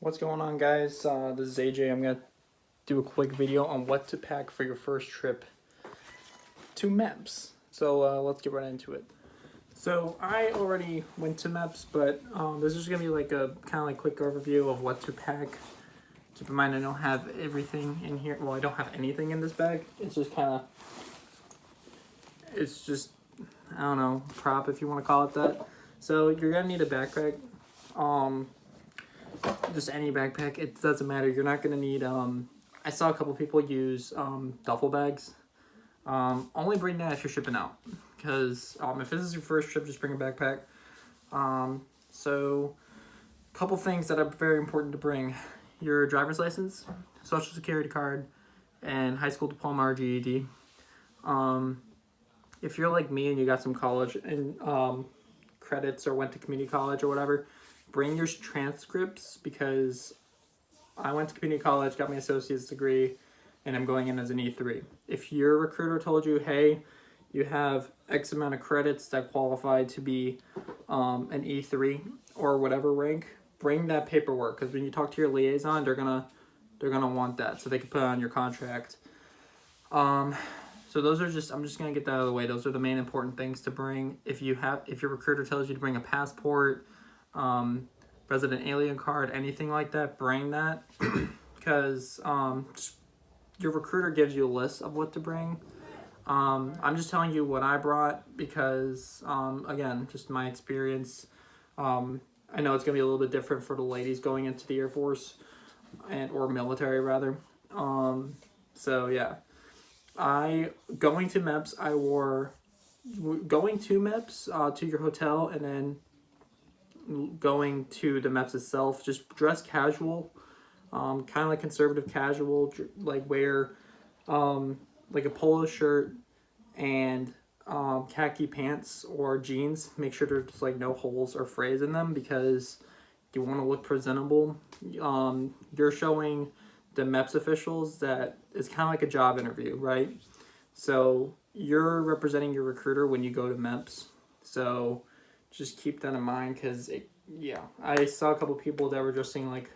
What's going on, guys? This is AJ. I'm going to do a quick video on what to pack for your first trip to MEPS. So let's get right into it. So I already went to MEPS, but this is going to be like a kind of like quick overview of what to pack. Keep in mind I don't have everything in here. Well, I don't have anything in this bag. It's just I don't know, prop if you want to call it that. So you're going to need a backpack. Just any backpack, it doesn't matter. You're not going to need, I saw a couple people use duffel bags. Only bring that if you're shipping out, because if this is your first trip, just bring a backpack. So a couple things that are very important to bring: your driver's license, social security card, and high school diploma or GED. If you're like me and you got some college and credits or went to community college or whatever, bring your transcripts, because I went to community college, got my associate's degree, and I'm going in as an E3. If your recruiter told you, hey, you have X amount of credits that qualify to be an E3 or whatever rank, bring that paperwork, because when you talk to your liaison, they're gonna want that so they can put it on your contract. So those are I'm just gonna get that out of the way. Those are the main important things to bring. If your recruiter tells you to bring a passport, resident alien card, anything like that, bring that, because your recruiter gives you a list of what to bring. I'm just telling you what I brought because, again, just my experience. I know it's gonna be a little bit different for the ladies going into the Air Force or military rather. So yeah, going to MEPS to your hotel, and then going to the MEPS itself, just dress casual, kind of like conservative casual, like wear like a polo shirt and khaki pants or jeans. Make sure there's like no holes or frays in them, because you want to look presentable. You're showing the MEPS officials that it's kind of like a job interview, right? So you're representing your recruiter when you go to MEPS. So just keep that in mind, because I saw a couple people that were dressing like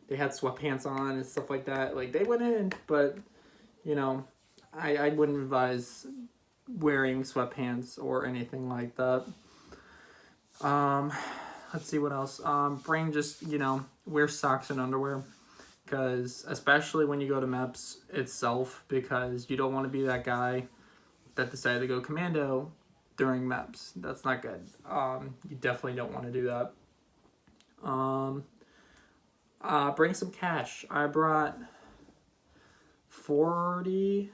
they had sweatpants on and stuff like that. Like, they went in, but I wouldn't advise wearing sweatpants or anything like that. Let's see what else. Bring wear socks and underwear, because especially when you go to MEPS itself, because you don't want to be that guy that decided to go commando during MEPS. That's not good. You definitely don't want to do that. Bring some cash. I brought $40.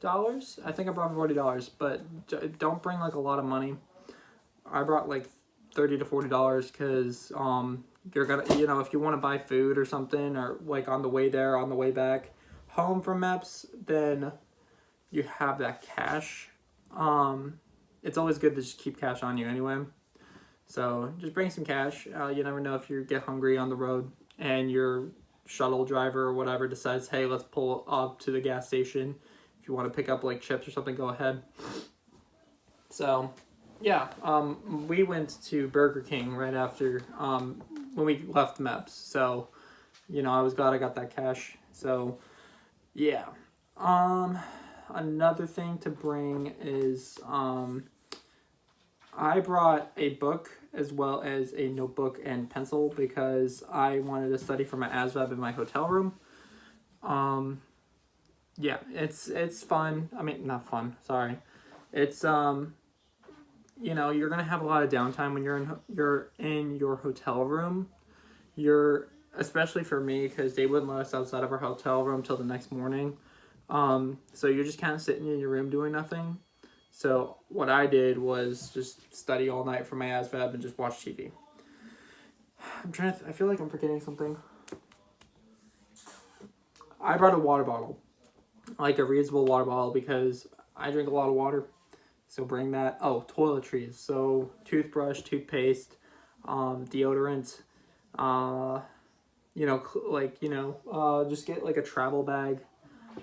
I think I brought $40, but don't bring like a lot of money. I brought like $30 to $40, because you're gonna, if you want to buy food or something, or like on the way there, on the way back home from MEPS, then you have that cash. It's always good to just keep cash on you anyway. So just bring some cash. You never know if you get hungry on the road and your shuttle driver or whatever decides, hey, let's pull up to the gas station. If you want to pick up like chips or something, go ahead. So yeah, we went to Burger King right after when we left MEPS. So I was glad I got that cash. So yeah. Another thing to bring is I brought a book as well as a notebook and pencil, because I wanted to study for my ASVAB in my hotel room. Yeah, it's fun. I mean, not fun. Sorry. It's you're gonna have a lot of downtime when you're in your hotel room. Especially for me, because they wouldn't let us outside of our hotel room till the next morning. So you're just kind of sitting in your room doing nothing. So what I did was just study all night for my ASVAB and just watch TV. I feel like I'm forgetting something. I brought a water bottle, like a reusable water bottle, because I drink a lot of water. So bring that. Oh, toiletries. So toothbrush, toothpaste, deodorant, just get like a travel bag.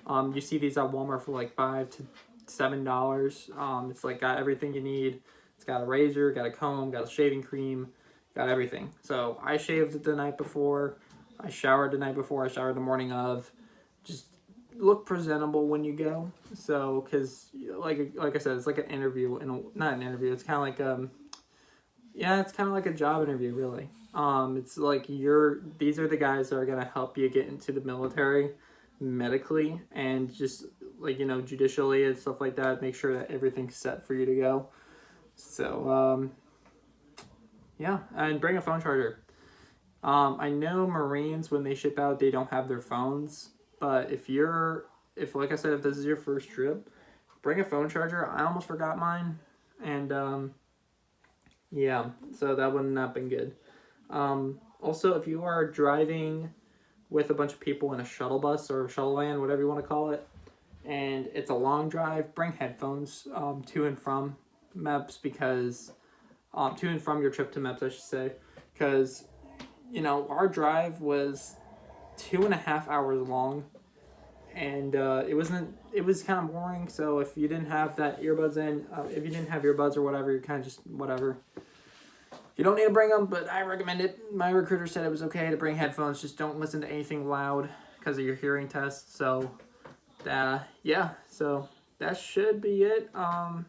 You see these at Walmart for like $5 to $7. It's like got everything you need. It's got a razor, got a comb, got a shaving cream, got everything. So I shaved the night before. I showered the night before. I showered the morning of. Just look presentable when you go. So, because like I said, it's like an interview, and not an interview. It's kind of like yeah, it's kind of like a job interview, really. It's like these are the guys that are gonna help you get into the military, medically, and just like judicially and stuff like that. Make sure that everything's set for you to go. So yeah, and bring a phone charger. I know Marines, when they ship out, they don't have their phones. But if like I said, if this is your first trip, bring a phone charger. I almost forgot mine, and yeah, so that would not been good. Also, if you are driving with a bunch of people in a shuttle bus or shuttle van, whatever you want to call it, and it's a long drive, bring headphones to and from MEPS, because to and from your trip to MEPS, I should say, because our drive was 2.5 hours long, and it was kind of boring. So if you didn't have that earbuds in, if you didn't have earbuds or whatever, you're kind of just whatever. You don't need to bring them, but I recommend it. My recruiter said it was okay to bring headphones. Just don't listen to anything loud because of your hearing test. So yeah, so that should be it. I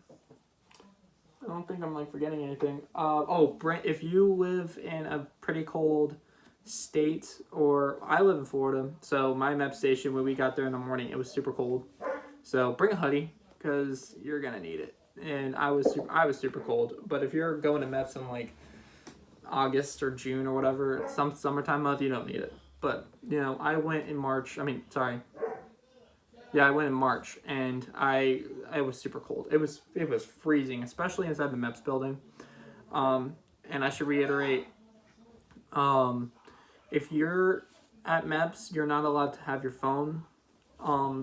don't think I'm forgetting anything. If you live in a pretty cold state, or I live in Florida, so my MEP station, when we got there in the morning, it was super cold. So bring a hoodie, because you're gonna need it. And I was super cold. But if you're going to MEPS in August or June or whatever, some summertime month, you don't need it. But I went in March. I went in March, and I was super cold. It was freezing, especially inside the MEPS building. And I should reiterate, if you're at MEPS, you're not allowed to have your phone.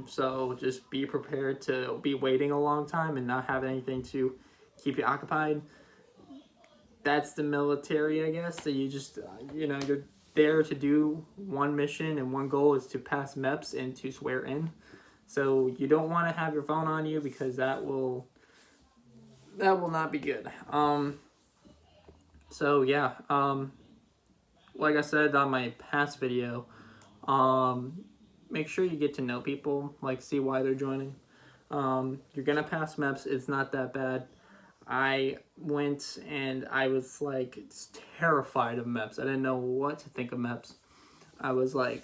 So just be prepared to be waiting a long time and not have anything to keep you occupied. That's the military, I guess. So you just, you're there to do one mission, and one goal is to pass MEPS and to swear in. So you don't want to have your phone on you, because that will not be good. So yeah, like I said on my past video, make sure you get to know people, see why they're joining. You're gonna pass MEPS. It's not that bad. I went and I was terrified of MEPS. I didn't know what to think of MEPS. I was I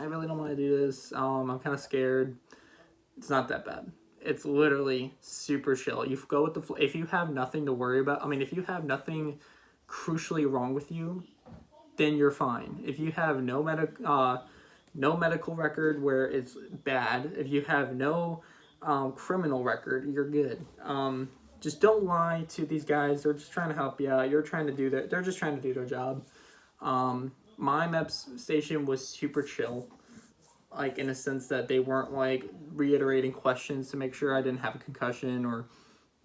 really don't want to do this. I'm kind of scared. It's not that bad. It's literally super chill. You go with the flow. If you have nothing to worry about, if you have nothing crucially wrong with you, then you're fine. If you have no medical record where it's bad, if you have no criminal record, you're good. Just don't lie to these guys. They're just trying to help you out. They're just trying to do their job. My MEPS station was super chill, in a sense that they weren't reiterating questions to make sure I didn't have a concussion, or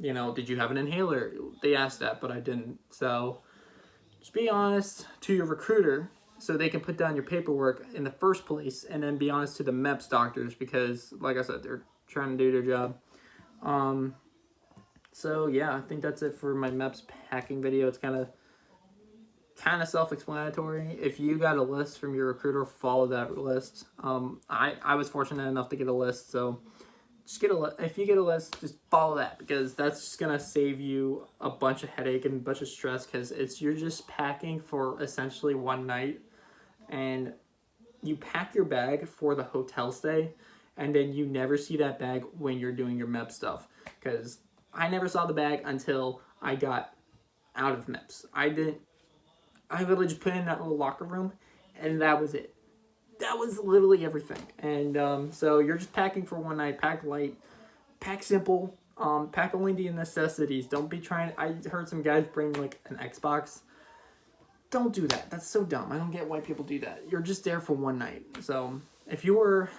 did you have an inhaler? They asked that, but I didn't. So just be honest to your recruiter, so they can put down your paperwork in the first place, and then be honest to the MEPS doctors, because like I said, they're trying to do their job. So yeah, I think that's it for my MEPS packing video. It's kind of self-explanatory. If you got a list from your recruiter, follow that list. I was fortunate enough to get a list, so just if you get a list, just follow that, because that's just gonna save you a bunch of headache and a bunch of stress, because you're just packing for essentially one night, and you pack your bag for the hotel stay, and then you never see that bag when you're doing your MEP stuff, because I never saw the bag until I got out of MEPS. I literally just put it in that little locker room, and that was it. That was literally everything. And so you're just packing for one night. Pack light, pack simple, pack only the necessities. Don't be trying. I heard some guys bring an Xbox. Don't do that. That's so dumb. I don't get why people do that. You're just there for one night. So if you were,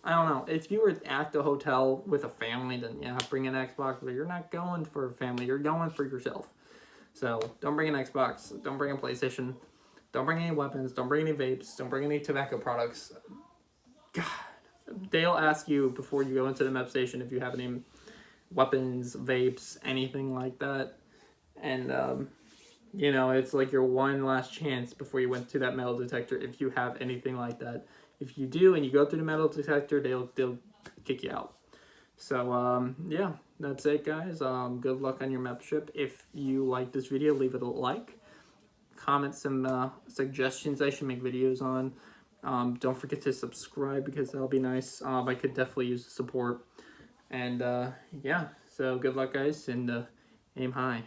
I don't know, if you were at the hotel with a family, then yeah, bring an Xbox. But you're not going for a family. You're going for yourself. So don't bring an Xbox. Don't bring a PlayStation. Don't bring any weapons. Don't bring any vapes. Don't bring any tobacco products. God, they'll ask you before you go into the MEP station if you have any weapons, vapes, anything like that. And you know, it's like your one last chance before you went to that metal detector if you have anything like that. If you do and you go through the metal detector, they'll kick you out. So yeah, that's it, guys. Good luck on your MEPS trip. If you like this video, leave it a like. Comment some suggestions I should make videos on. Don't forget to subscribe because that'll be nice. I could definitely use the support. And yeah, so good luck, guys, and aim high.